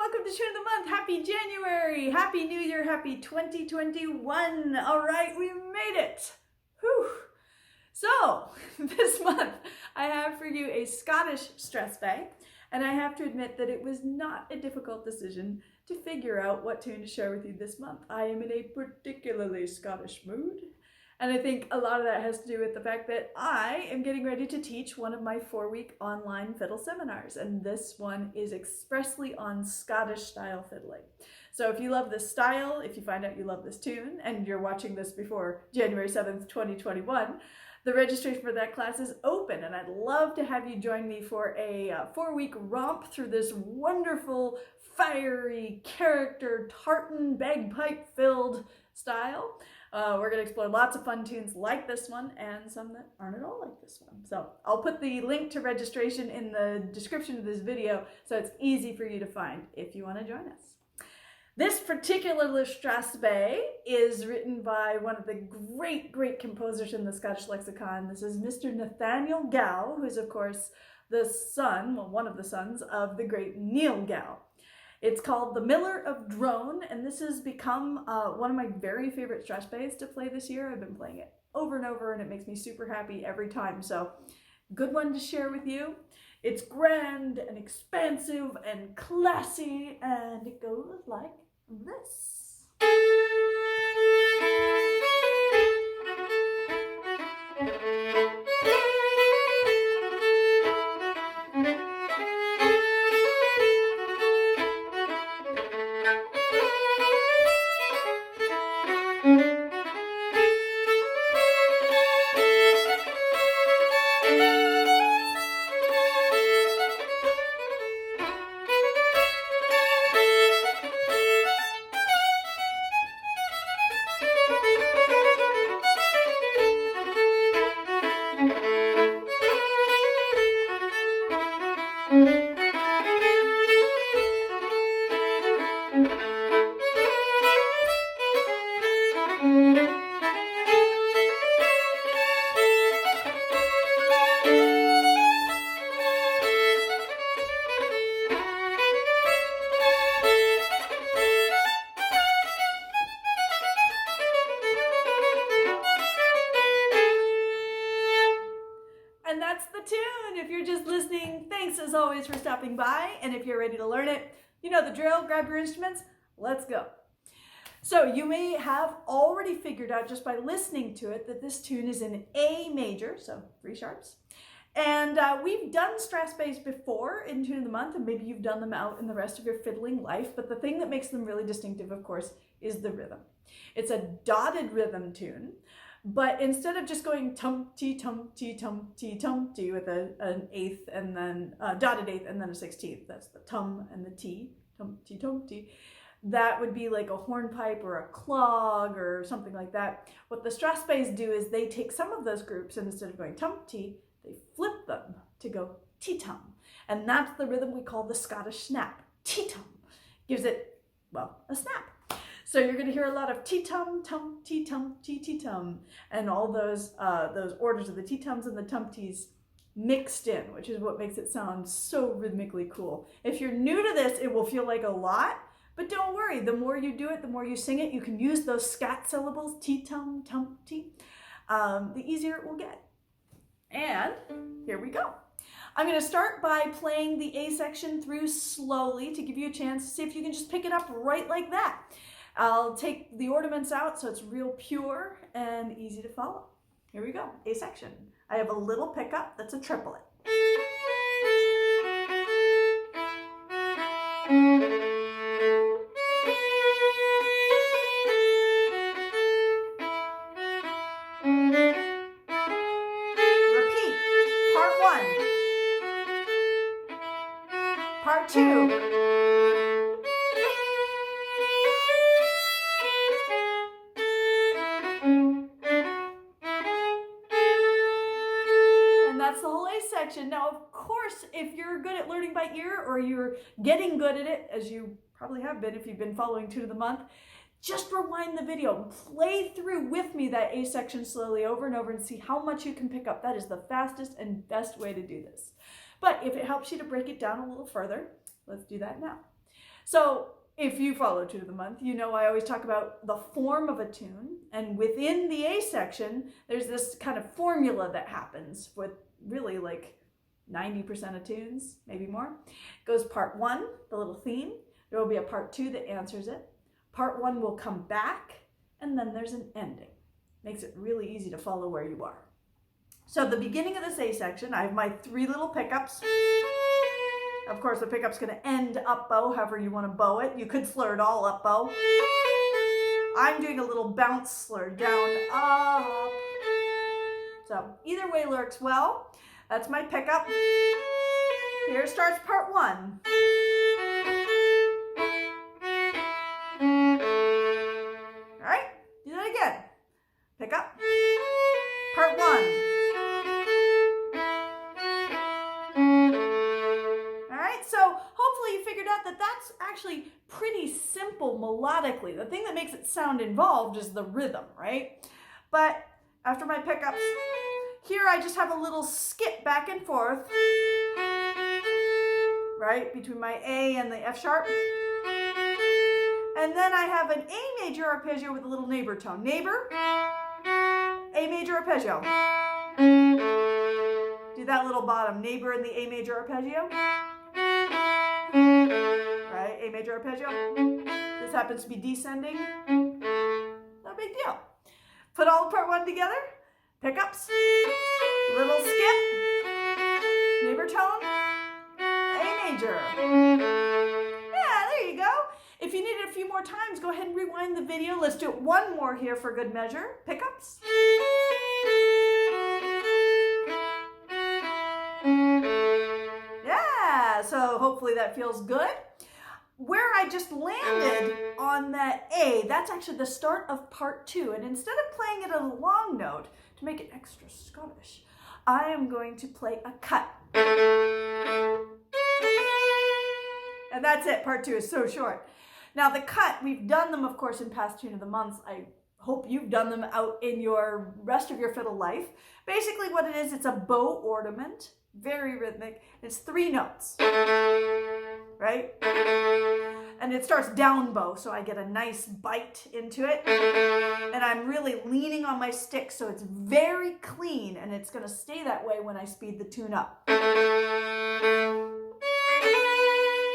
welcome to Tune of the Month. Happy January, Happy New Year, Happy 2021. All right, we made it. Whew. So, this month I have for you a Scottish Strathspey, and I have to admit that it was not a difficult decision to figure out what tune to share with you this month. I am in a particularly Scottish mood, and I think a lot of that has to do with the fact that I am getting ready to teach one of my 4-week online fiddle seminars, and this one is expressly on Scottish style fiddling. So if you love this style, if you find out you love this tune, and you're watching this before January 7th, 2021, the registration for that class is open, and I'd love to have you join me for a 4-week romp through this wonderful, fiery, character, tartan, bagpipe-filled style. We're going to explore lots of fun tunes like this one and some that aren't at all like this one. So I'll put the link to registration in the description of this video so it's easy for you to find if you want to join us. This particular Strathspey is written by one of the great composers in the Scottish lexicon. This is Mr. Nathaniel Gow, who is of course the son, well, one of the sons of the great Neil Gow. It's called The Miller of Drone, and this has become one of my very favorite Strathspeys to play this year. I've been playing it over and over, and it makes me super happy every time. So, good one to share with you. It's grand and expansive and classy, and it goes like this. And that's the tune. If you're just listening, thanks as always for stopping by. And if you're ready to learn it, you know the drill. Grab your instruments. Let's go. So you may have already figured out just by listening to it that this tune is in A major, so 3 sharps. And we've done Strathspeys before in Tune of the Month, and maybe you've done them out in the rest of your fiddling life. But the thing that makes them really distinctive, of course, is the rhythm. It's a dotted rhythm tune. But instead of just going tum-tee, tum-tee, tum-tee, tum-tee with an eighth and then dotted eighth and then a 16th, that's the tum and the tee, tum-tee, tum-tee, that would be like a hornpipe or a clog or something like that. What the Strathspeys do is they take some of those groups, and instead of going tum-tee, they flip them to go tee-tum. And that's the rhythm we call the Scottish snap. Tee-tum gives it, well, a snap. So you're going to hear a lot of tee-tum, tum, tee-tum, tee-tum, and all those orders of the tee-tums and the tum-tees mixed in, which is what makes it sound so rhythmically cool. If you're new to this, it will feel like a lot, but don't worry. The more you do it, the more you sing it, you can use those scat syllables, tee-tum, tum-tee, the easier it will get. And here we go. I'm going to start by playing the A section through slowly to give you a chance to see if you can just pick it up right like that. I'll take the ornaments out so it's real pure and easy to follow. Here we go, A section. I have a little pickup that's a triplet. Repeat, part 1, part 2. That's the whole A section. Now, of course, if you're good at learning by ear or you're getting good at it, as you probably have been if you've been following Tune of the Month, just rewind the video, play through with me that A section slowly over and over and see how much you can pick up. That is the fastest and best way to do this. But if it helps you to break it down a little further, let's do that now. So if you follow Tune of the Month, you know I always talk about the form of a tune. And within the A section, there's this kind of formula that happens with really like 90% of tunes, maybe more. It goes part 1, the little theme. There will be a part 2 that answers it. Part 1 will come back, and then there's an ending. Makes it really easy to follow where you are. So at the beginning of this A section, I have my 3 little pickups. Of course, the pickup's going to end up bow, however you want to bow it. You could slur it all up bow. I'm doing a little bounce slur, down, up. So either way works well. That's my pickup. Here starts part 1. All right, do that again. Pick up, part 1. All right, so hopefully you figured out that that's actually pretty simple melodically. The thing that makes it sound involved is the rhythm, right? But after my pickups, here I just have a little skip back and forth, right, between my A and the F sharp. And then I have an A major arpeggio with a little neighbor tone. Neighbor, A major arpeggio. Do that little bottom, neighbor in the A major arpeggio. Right, A major arpeggio. This happens to be descending. No big deal. Put all part 1 together. Pickups, little skip, neighbor tone, A major. Yeah, there you go. If you need it a few more times, go ahead and rewind the video. Let's do it one more here for good measure. Pickups. Yeah, so hopefully that feels good. Where I just landed on that A, that's actually the start of part 2. And instead of playing it a long note, to make it extra Scottish, I am going to play a cut. And that's it. Part 2 is so short. Now the cut, we've done them, of course, in past Tune of the Months. I hope you've done them out in your rest of your fiddle life. Basically what it is, it's a bow ornament, very rhythmic. It's 3 notes, right? And it starts down bow, so I get a nice bite into it. And I'm really leaning on my stick, so it's very clean, and it's gonna stay that way when I speed the tune up.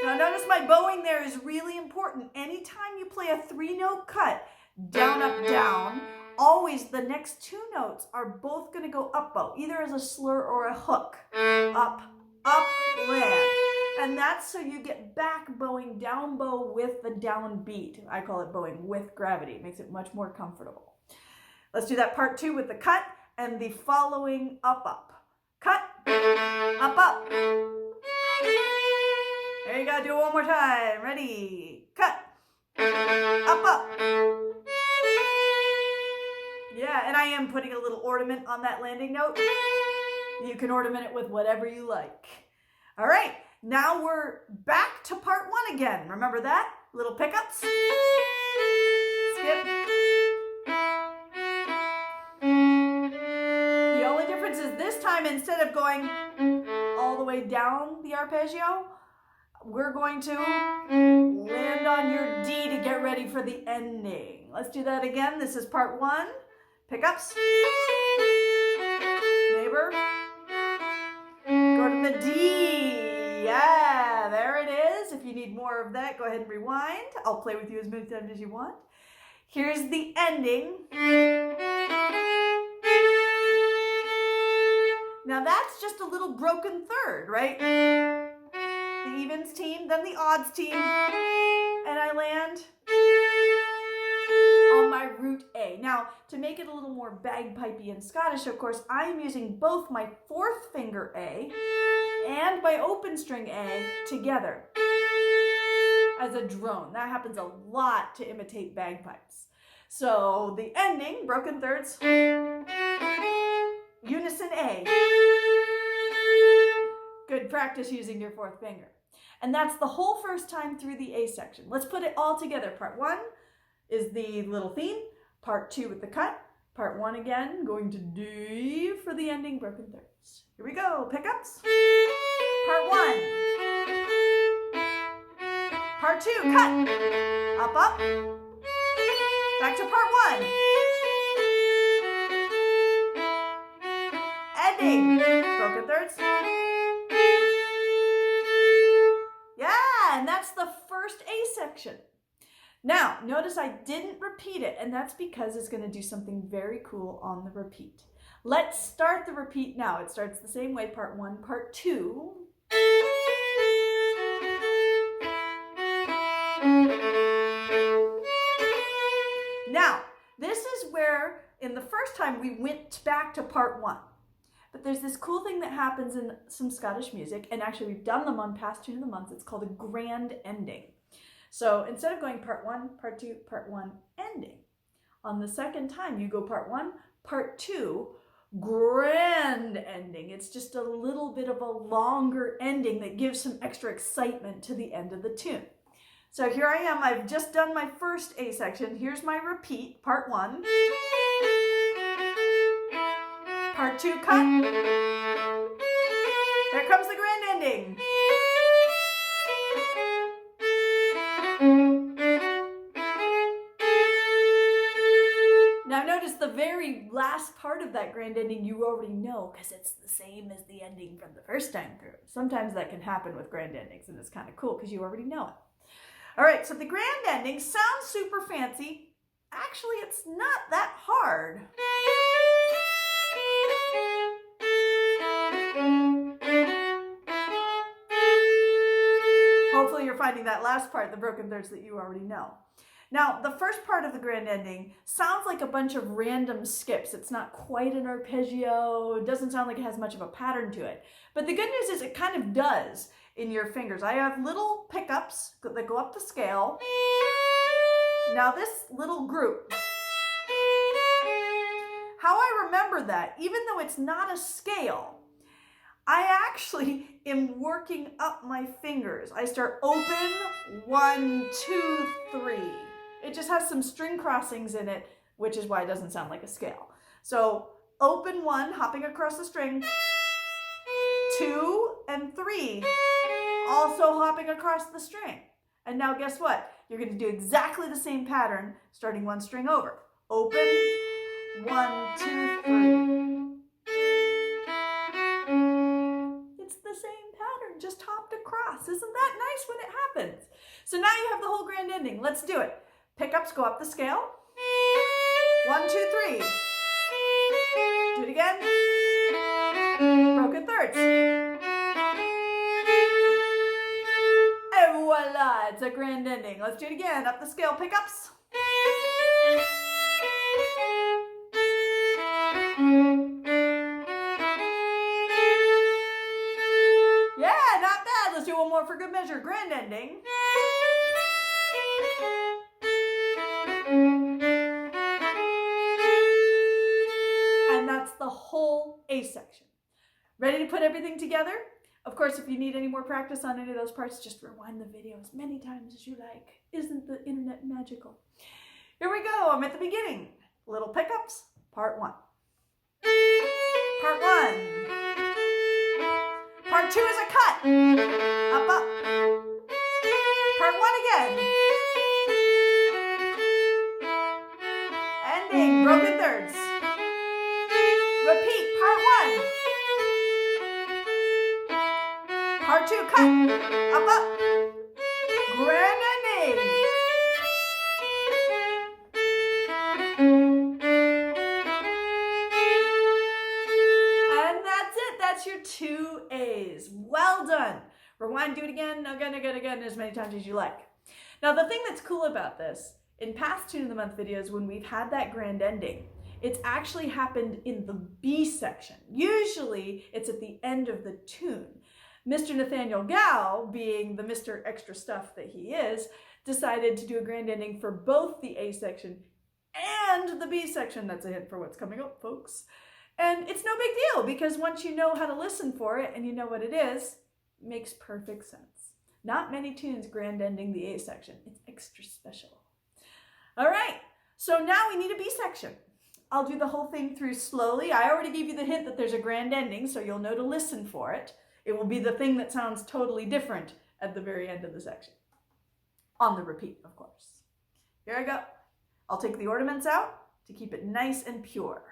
Now notice my bowing there is really important. Anytime you play a 3-note cut, down, up, down, always the next 2 notes are both gonna go up bow, either as a slur or a hook. Up, up, land. And that's so you get back bowing down bow with the down beat. I call it bowing with gravity. It makes it much more comfortable. Let's do that part 2 with the cut and the following up, up. Cut, up, up. There you go, do it one more time. Ready, cut, up, up. Yeah, and I am putting a little ornament on that landing note. You can ornament it with whatever you like. All right. Now we're back to part 1 again. Remember that? Little pickups. Skip. The only difference is this time, instead of going all the way down the arpeggio, we're going to land on your D to get ready for the ending. Let's do that again. This is part 1. Pickups. Neighbor. Go to the D. Yeah, there it is. If you need more of that, go ahead and rewind. I'll play with you as many times as you want. Here's the ending. Now that's just a little broken third, right? The evens team, then the odds team, and I land on my root A. Now, to make it a little more bagpipey and Scottish, of course, I am using both my 4th finger A and my open string A together as a drone. That happens a lot to imitate bagpipes. So the ending, broken thirds, unison A. Good practice using your 4th finger. And that's the whole first time through the A section. Let's put it all together. Part 1 is the little theme. Part 2 with the cut. Part 1 again, going to D for the ending, broken thirds. Here we go, pickups. Part 1. Part 2, cut. Up, up. Back to part 1. Ending. Broken thirds. Yeah, and that's the first A section. Now, notice I didn't repeat it, and that's because it's going to do something very cool on the repeat. Let's start the repeat now. It starts the same way, part 1, part 2. Now, this is where, in the first time, we went back to part 1. But there's this cool thing that happens in some Scottish music, and actually we've done them on past Tune of the Month. It's called a grand ending. So instead of going part 1, part 2, part 1, ending, on the second time you go part 1, part 2, grand ending. It's just a little bit of a longer ending that gives some extra excitement to the end of the tune. So here I am, I've just done my first A section. Here's my repeat, part 1. Part 2, cut. There comes the grand ending. Now notice the very last part of that grand ending you already know because it's the same as the ending from the first time through. Sometimes that can happen with grand endings and it's kind of cool because you already know it. All right, so the grand ending sounds super fancy. Actually, it's not that hard. Hopefully you're finding that last part, the broken thirds, that you already know. Now, the first part of the grand ending sounds like a bunch of random skips. It's not quite an arpeggio. It doesn't sound like it has much of a pattern to it. But the good news is it kind of does in your fingers. I have little pickups that go up the scale. Now this little group, how I remember that, even though it's not a scale, I actually am working up my fingers. I start open, 1, 2, 3. It just has some string crossings in it, which is why it doesn't sound like a scale. So open 1, hopping across the string, 2 and 3, also hopping across the string. And now guess what? You're going to do exactly the same pattern, starting 1 string over. Open, 1, 2, 3. It's the same pattern, just hopped across. Isn't that nice when it happens? So now you have the whole grand ending. Let's do it. Pickups go up the scale. 1, 2, 3. Do it again. Broken thirds. And voila, it's a grand ending. Let's do it again. Up the scale, pickups. Yeah, not bad. Let's do one more for good measure. Grand ending. And that's the whole A section. Ready to put everything together? Of course, if you need any more practice on any of those parts, just rewind the video as many times as you like. Isn't the internet magical? Here we go. I'm at the beginning. Little pickups, part 1. Part 1. Part 2 is a cut. Up, up. Part 1 again. Ending, broken thirds. Repeat, part 1. Part 2, cut. Up, up. Grand ending. And that's it. That's your 2 A's. Well done. Rewind, do it again, again, as many times as you like. Now, the thing that's cool about this, in past Tune of the Month videos, when we've had that grand ending, it's actually happened in the B section. Usually, it's at the end of the tune. Mr. Nathaniel Gow, being the Mr. Extra Stuff that he is, decided to do a grand ending for both the A section and the B section. That's a hint for what's coming up, folks. And it's no big deal, because once you know how to listen for it and you know what it is, it makes perfect sense. Not many tunes grand ending the A section. It's extra special. All right, so now we need a B section. I'll do the whole thing through slowly. I already gave you the hint that there's a grand ending, so you'll know to listen for it. It will be the thing that sounds totally different at the very end of the section. on the repeat, of course. Here I go. I'll take the ornaments out to keep it nice and pure.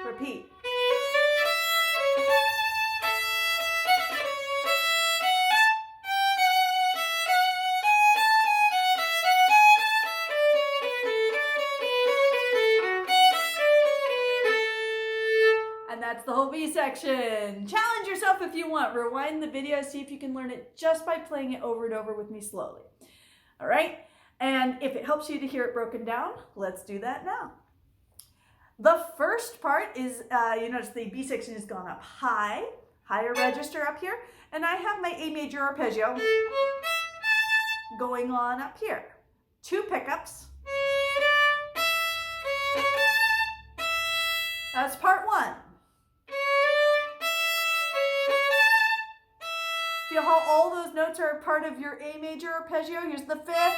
Repeat. And that's the whole B section. Challenge yourself if you want. Rewind the video, see if you can learn it just by playing it over and over with me slowly. All right? And if it helps you to hear it broken down, let's do that now. The first part is, you notice the B section has gone up high, higher register up here, and I have my A major arpeggio going on up here. 2 pickups. That's part 1. Feel how all those notes are a part of your A major arpeggio? Here's the 5th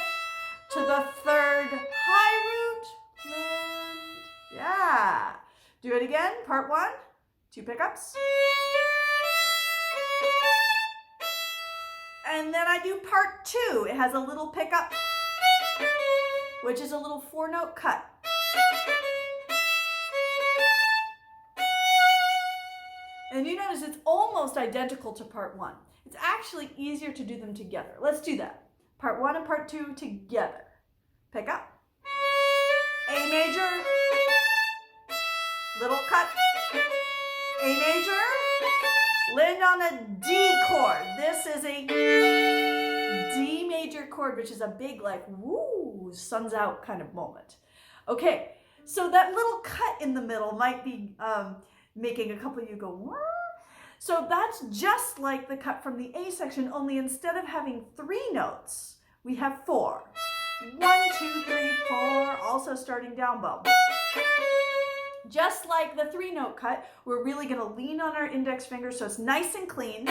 to the 3rd high root, land. Yeah. Do it again. Part 1, 2 pickups. And then I do part 2. It has a little pickup, which is a little 4-note cut. And you notice it's almost identical to part 1. It's actually easier to do them together. Let's do that. Part 1 and part 2 together. Pick up. A major. Little cut. A major. Land on a D chord. This is a D major chord, which is a big, like, woo, sun's out kind of moment. Okay, so that little cut in the middle might be making a couple of you go, what? So that's just like the cut from the A section, only instead of having 3 notes, we have 4. 1, 2, 3, 4, also starting down bow. Just like the 3-note cut, we're really going to lean on our index finger so it's nice and clean.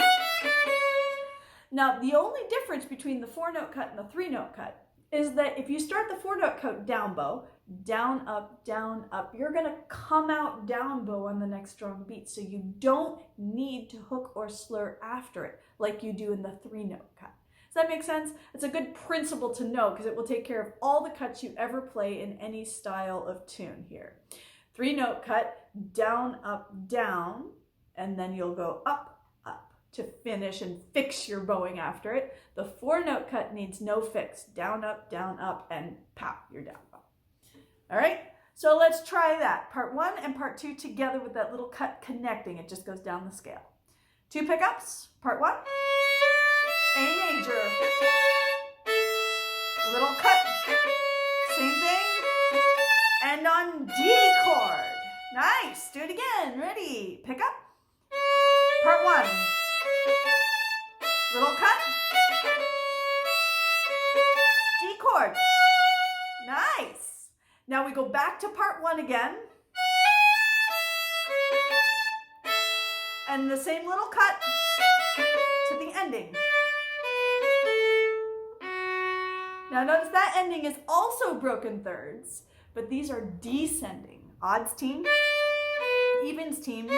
Now, the only difference between the 4-note cut and the 3-note cut is that if you start the 4-note cut down bow, down, up, you're going to come out down bow on the next strong beat. So you don't need to hook or slur after it like you do in the 3-note cut. Does that make sense? It's a good principle to know because it will take care of all the cuts you ever play in any style of tune here. 3-note cut, down, down, and then you'll go up to finish and fix your bowing after it. The 4-note cut needs no fix. Down, up, and pow, you're down bow. All right, so let's try that. Part 1 and part 2 together with that little cut connecting. It just goes down the scale. 2 pickups, part 1. A major. Little cut. Same thing. And on D chord. Nice. Do it again. Ready. Pick up. Part 1. Little cut. D chord. Nice. Now we go back to part 1 again. And the same little cut to the ending. Now notice that ending is also broken thirds, but these are descending. Odds team, evens team,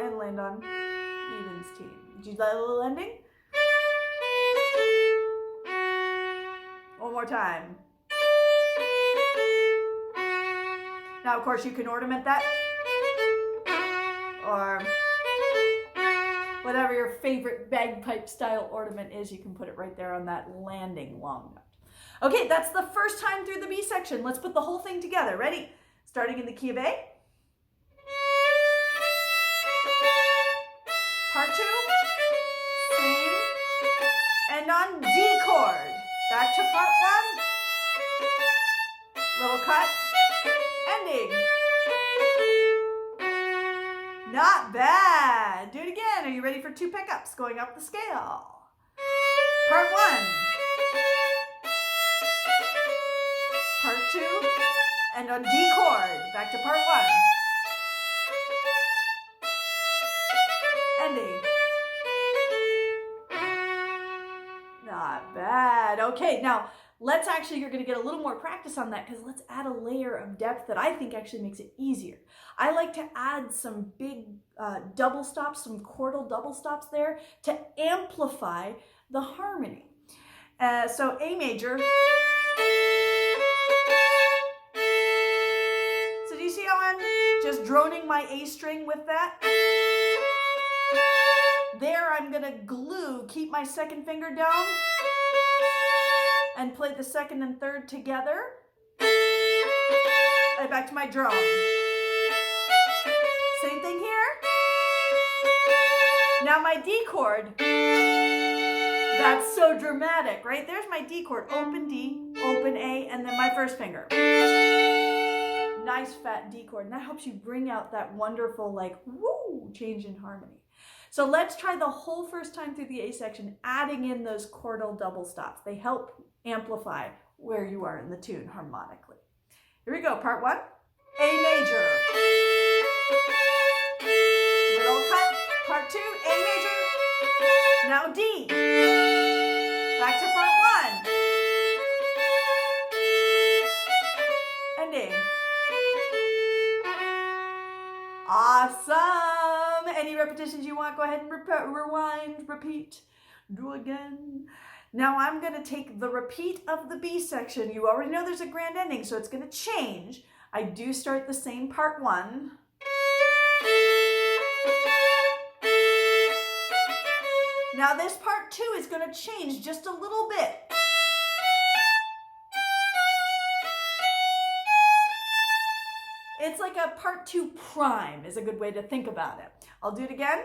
and land on evens team. Did you do that little ending? One more time. Now, of course, you can ornament that, or whatever your favorite bagpipe style ornament is, you can put it right there on that landing long note. Okay, that's the first time through the B section. Let's put the whole thing together. Ready? Starting in the key of A. Part 2. Same. And on D chord. Back to part 1. Little cut. Ending. Not bad. Do it again. Are you ready for 2 pickups going up the scale? Part 1. Part 2, and on D chord, back to part 1. Ending. Not bad. Okay, now you're going to get a little more practice on that, because let's add a layer of depth that I think actually makes it easier. I like to add some big double stops, some chordal double stops there to amplify the harmony. So A major. So do you see how I'm just droning my A string with that? There I'm going to glue, keep my second finger down, and play the second and third together. And back to my drone. Same thing here. Now my D chord. That's so dramatic, right? There's my D chord. Open D, open A, and then my first finger. Nice fat D chord. And that helps you bring out that wonderful, like, woo, change in harmony. So let's try the whole first time through the A section, adding in those chordal double stops. They help amplify where you are in the tune harmonically. Here we go, part 1, A major. Little cut, part 2, A major. Now D. Back to part 1. And A. Awesome. Any repetitions you want, go ahead and rewind, repeat, do again. Now I'm going to take the repeat of the B section. You already know there's a grand ending, so it's going to change. I do start the same part 1. Now this part 2 is going to change just a little bit. It's like a part 2 prime is a good way to think about it. I'll do it again.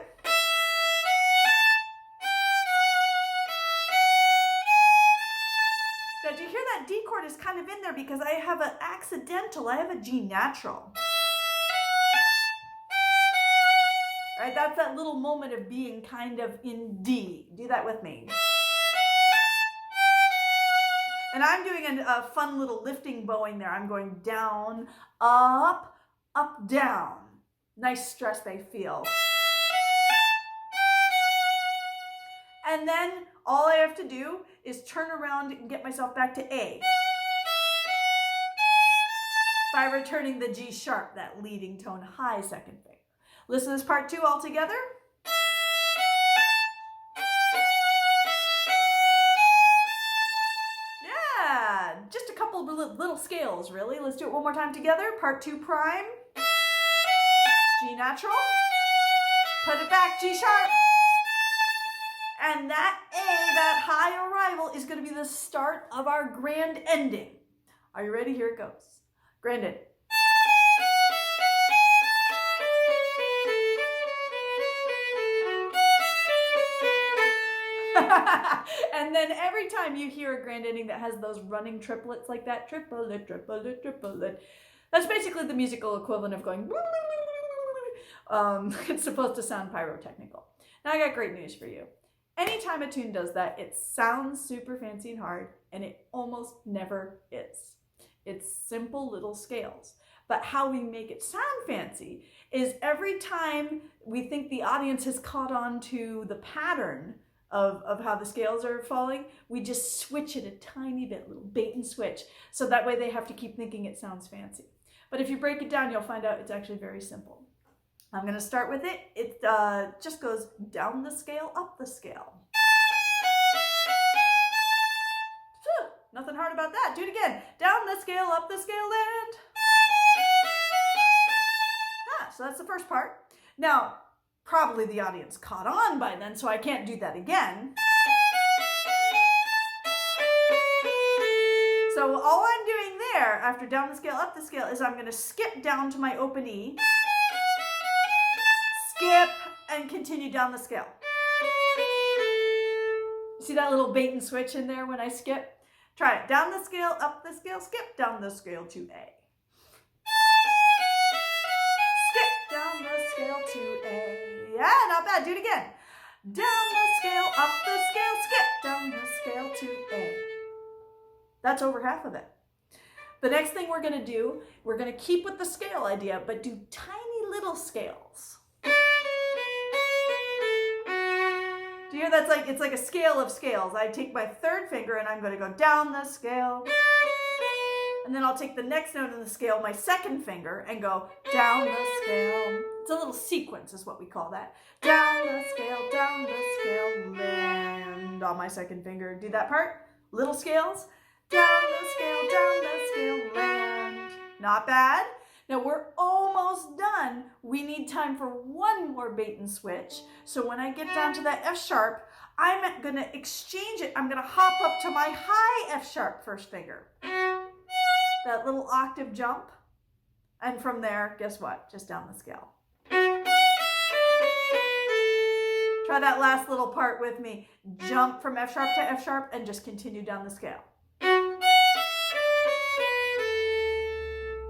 Now, do you hear that D chord is kind of in there because I have an accidental, I have a G natural. Right, that's that little moment of being kind of in D. Do that with me. And I'm doing a fun little lifting bowing there. I'm going down, up, up, down. Nice Strathspey feel. And then all I have to do is turn around and get myself back to A by returning the G sharp, that leading tone high second finger. Listen to this part 2 all together. Yeah, just a couple of little scales, really. Let's do it one more time together. Part 2 prime, G natural, put it back, G sharp. And that A, that high arrival, is going to be the start of our grand ending. Are you ready? Here it goes. Grand ending. And then every time you hear a grand ending that has those running triplets like that, triplet, triplet, triplet, that's basically the musical equivalent of going, it's supposed to sound pyrotechnical. Now I got great news for you. Anytime a tune does that, it sounds super fancy and hard, and it almost never is. It's simple little scales. But how we make it sound fancy is every time we think the audience has caught on to the pattern of how the scales are falling, we just switch it a tiny bit, little bait and switch, so that way they have to keep thinking it sounds fancy. But if you break it down, you'll find out it's actually very simple. I'm going to start with it. It just goes down the scale, up the scale. Nothing hard about that. Do it again. Down the scale, up the scale, and... So that's the first part. Now, probably the audience caught on by then, so I can't do that again. So all I'm doing there, after down the scale, up the scale, is I'm going to skip down to my open E, skip, and continue down the scale. See that little bait and switch in there when I skip? Try it. Down the scale, up the scale, skip down the scale to A. Skip down the scale to A. Yeah, not bad. Do it again. Down the scale, up the scale, skip down the scale to A. That's over half of it. The next thing we're going to do, we're going to keep with the scale idea, but do tiny little scales. Do you hear that's like, it's like a scale of scales. I take my third finger and I'm going to go down the scale. And then I'll take the next note in the scale, my second finger, and go down the scale. It's a little sequence is what we call that. Down the scale, land on my second finger. Do that part. Little scales. Down the scale, land. Not bad. Now we're almost done. We need time for one more bait and switch. So when I get down to that F sharp, I'm going to exchange it. I'm going to hop up to my high F sharp first finger. That little octave jump. And from there, guess what? Just down the scale. Try that last little part with me. Jump from F sharp to F sharp and just continue down the scale.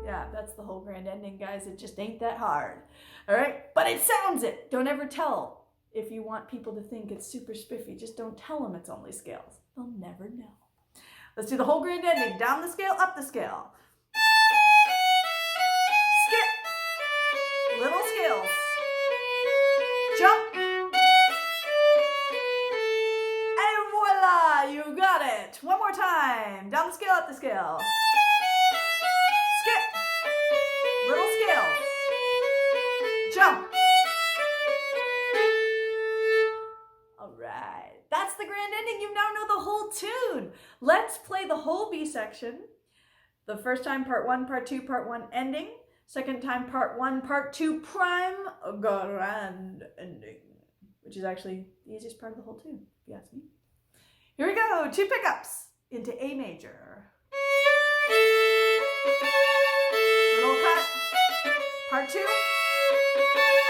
Yeah, that's the whole grand ending, guys. It just ain't that hard. All right? But it sounds it. Don't ever tell. If you want people to think it's super spiffy, just don't tell them it's only scales. They'll never know. Let's do the whole grand ending. Down the scale, up the scale. Skip. Little scales. Jump. And voila, you got it. One more time. Down the scale, up the scale. Skip. Little scales. Jump. All right. That's the grand ending. You now know the whole tune. Let's play the whole B section. The first time, part 1, part 2, part 1 ending. Second time, part 1, part 2 prime grand ending, which is actually the easiest part of the whole tune, if you ask me. Here we go. 2 pickups into A major. Little cut. Part 2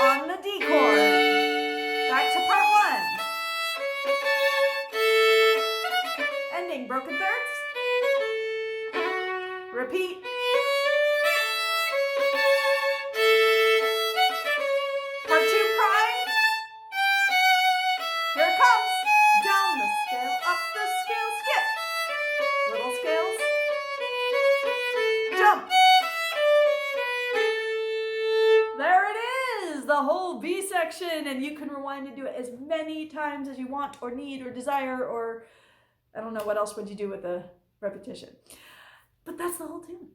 on the D chord. Back to part 1. Ending broken thirds. Repeat. Part 2 prime. Here it comes. Down the scale, up the scale, skip. Little scales. Jump. There it is, the whole B section, and you can rewind and do it as many times as you want or need or desire, or I don't know what else would you do with the repetition. But that's the whole tune.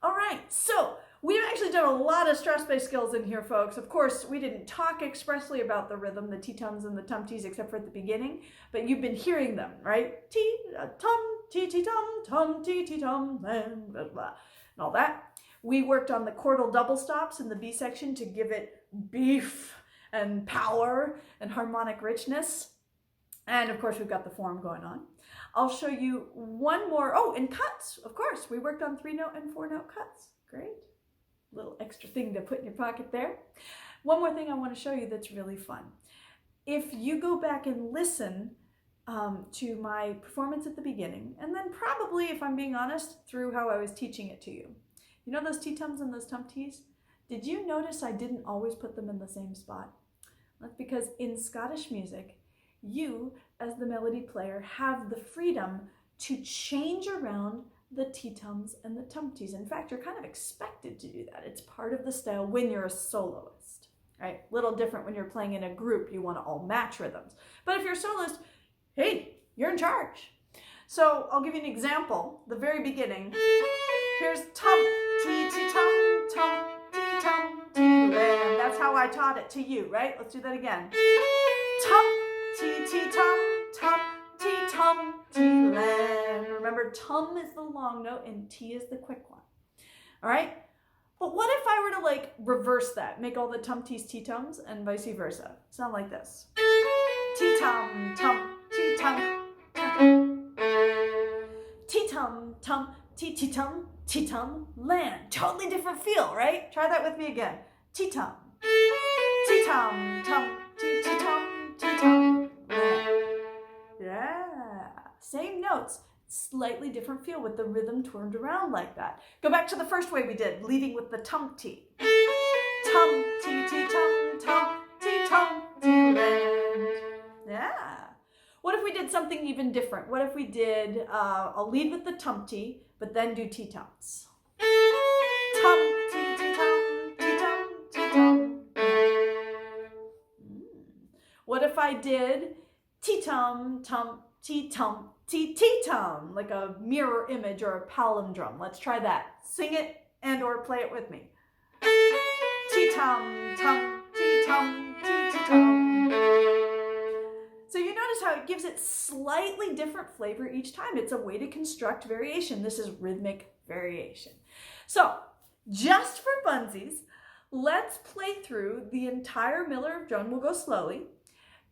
All right, so we've actually done a lot of Strathspey skills in here, folks. Of course, we didn't talk expressly about the rhythm, the T-tums and the tum-tees, except for at the beginning, but you've been hearing them, right? T-tum, T-T-tum, tum, T-T-tum, and blah, blah, and all that. We worked on the chordal double stops in the B section to give it beef and power and harmonic richness. And of course, we've got the form going on. I'll show you one more. Oh, and cuts, of course. We worked on 3-note and 4-note cuts. Great. Little extra thing to put in your pocket there. One more thing I want to show you that's really fun. If you go back and listen to my performance at the beginning, and then probably, if I'm being honest, through how I was teaching it to you. You know those T-tums and those tum-tees? Did you notice I didn't always put them in the same spot? That's because in Scottish music, you, as the melody player, have the freedom to change around the T-tums and the tum-tees. In fact, you're kind of expected to do that. It's part of the style when you're a soloist, right? Little different when you're playing in a group. You want to all match rhythms. But if you're a soloist, hey, you're in charge. So I'll give you an example. The very beginning. Here's tum, T, T, tum, tum, T, tum, T, and that's how I taught it to you, right? Let's do that again. Tum, T, T, tum, tum, T, tum, T, land. Remember, tum is the long note and T is the quick one. All right? But what if I were to like reverse that? Make all the tum-tees T-tums and vice versa. Sound like this. T-tum, tum, T-tum, tum. T-tum, tum, T-T-tum, T-tum, land. Totally different feel, right? Try that with me again. T-tum, T-tum, tum, T-T-tum, T-tum, land. Yeah. Same notes, slightly different feel with the rhythm turned around like that. Go back to the first way we did, leading with the tum-tee. Tum, T-T-tum, tum, T-tum, T-land. Yeah. What if we did something even different? What if we did, I'll lead with the tum-tee, but then do T-tums. Tum, T-T-tum, T-tum, T-tum. What if I did Tea-tum, tum, tea-tum, tea-tum, like a mirror image or a palindrome. Let's try that. Sing it and or play it with me. Tea-tum, tum, tea-tum, tea-tum. So you notice how it gives it slightly different flavor each time. It's a way to construct variation. This is rhythmic variation. So just for funsies, let's play through the entire Miller of Drone. We'll go slowly.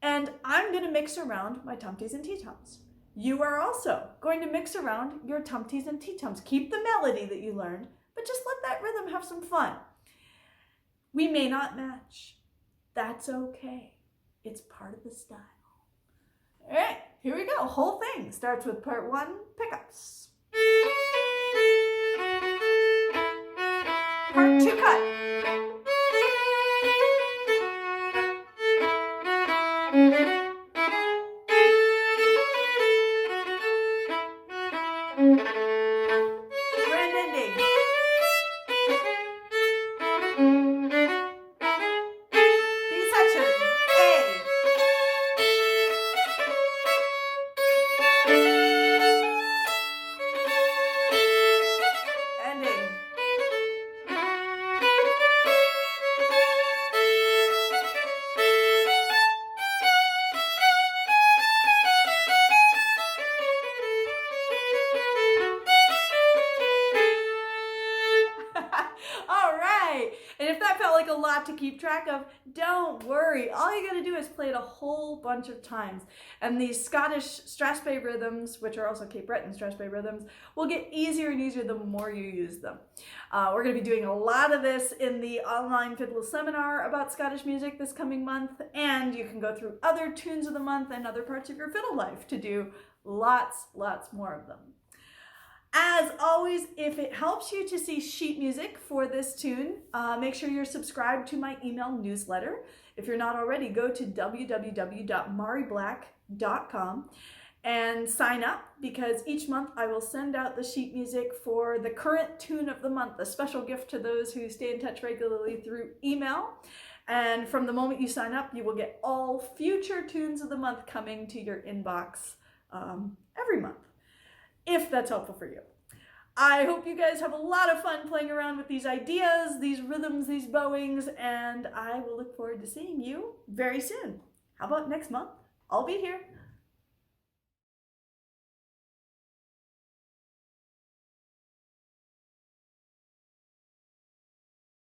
And I'm going to mix around my tumties and tea-tums. You are also going to mix around your tumties and tea-tums. Keep the melody that you learned, but just let that rhythm have some fun. We may not match. That's okay. It's part of the style. All right, here we go. Whole thing starts with part 1, pickups. Part 2, cut. Grand ending. B section, A. Ending. All right, and if that felt like a lot to keep track of, don't worry. All you gotta do is play it a whole bunch of times. And these Scottish Strathspey rhythms, which are also Cape Breton Strathspey rhythms, will get easier and easier the more you use them. We're gonna be doing a lot of this in the online fiddle seminar about Scottish music this coming month, and you can go through other tunes of the month and other parts of your fiddle life to do lots more of them. As always, if it helps you to see sheet music for this tune, make sure you're subscribed to my email newsletter. If you're not already, go to www.mariblack.com and sign up, because each month I will send out the sheet music for the current tune of the month, a special gift to those who stay in touch regularly through email. And from the moment you sign up, you will get all future tunes of the month coming to your inbox every month, if that's helpful for you. I hope you guys have a lot of fun playing around with these ideas, these rhythms, these bowings, and I will look forward to seeing you very soon. How about next month? I'll be here.